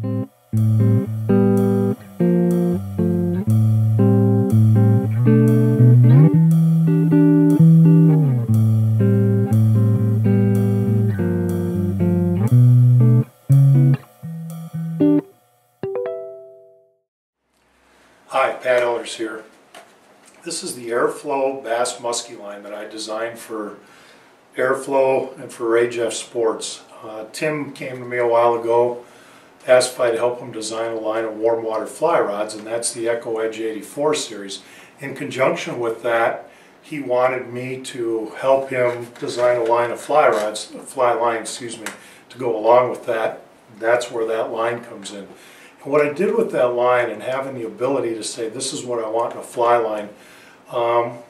Hi, Ehlers here. This is the Airflo Bass Musky line that I designed for Airflo and for Jeff Sports. Tim came to me a while ago, asked if I'd help him design a line of warm water fly rods, and that's the Echo Edge 84 series. In conjunction with that, he wanted me to help him design a line of fly line, to go along with that. That's where that line comes in. And what I did with that line, and having the ability to say this is what I want in a fly line,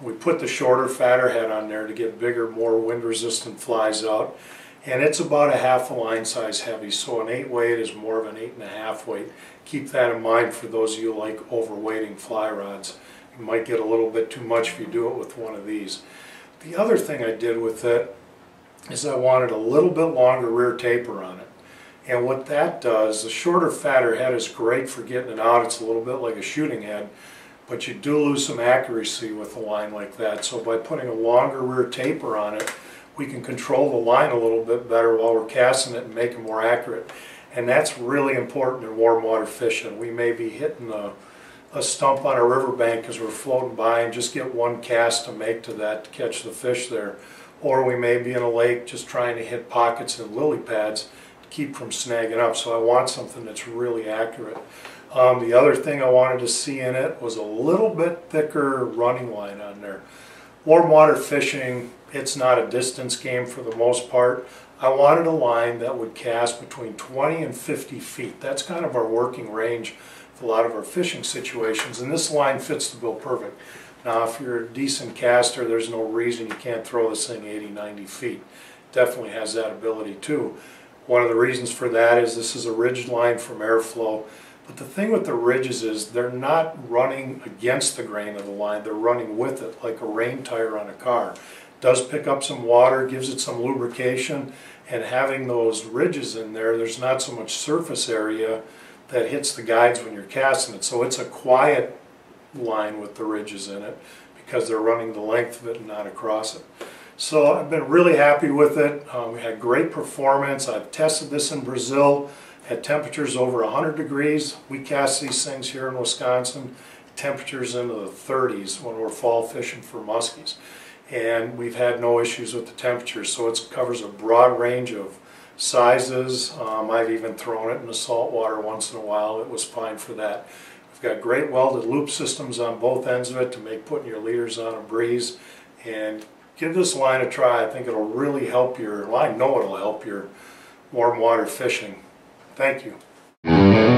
we put the shorter, fatter head on there to get bigger, more wind resistant flies out. And it's about a half a line size heavy, so an 8 weight is more of an 8.5 weight. Keep that in mind for those of you who like overweighting fly rods. You might get a little bit too much if you do it with one of these. The other thing I did with it is I wanted a little bit longer rear taper on it. And what that does, the shorter, fatter head is great for getting it out. It's a little bit like a shooting head, but you do lose some accuracy with a line like that. So by putting a longer rear taper on it, we can control the line a little bit better while we're casting it and make it more accurate. And that's really important in warm water fishing. We may be hitting a stump on a riverbank because we're floating by and just get one cast to make to that to catch the fish there. Or we may be in a lake just trying to hit pockets and lily pads to keep from snagging up. So I want something that's really accurate. The other thing I wanted to see in it was a little bit thicker running line on there. Warm water fishing, it's not a distance game for the most part. I wanted a line that would cast between 20 and 50 feet. That's kind of our working range for a lot of our fishing situations, and this line fits the bill perfect. Now if you're a decent caster, there's no reason you can't throw this thing 80, 90 feet. Definitely has that ability too. One of the reasons for that is this is a ridged line from Airflo. But the thing with the ridges is they're not running against the grain of the line, they're running with it like a rain tire on a car. It does pick up some water, gives it some lubrication, and having those ridges in there, there's not so much surface area that hits the guides when you're casting it. So it's a quiet line with the ridges in it because they're running the length of it and not across it. So I've been really happy with it. We had great performance. I've tested this in Brazil at temperatures over 100 degrees. We cast these things here in Wisconsin, temperatures into the 30s when we're fall fishing for muskies. And we've had no issues with the temperatures, so it covers a broad range of sizes. I've even thrown it in the salt water once in a while. It was fine for that. We've got great welded loop systems on both ends of it to make putting your leaders on a breeze. And give this line a try. I think it'll really help your, well, I know it'll help your warm water fishing. Thank you.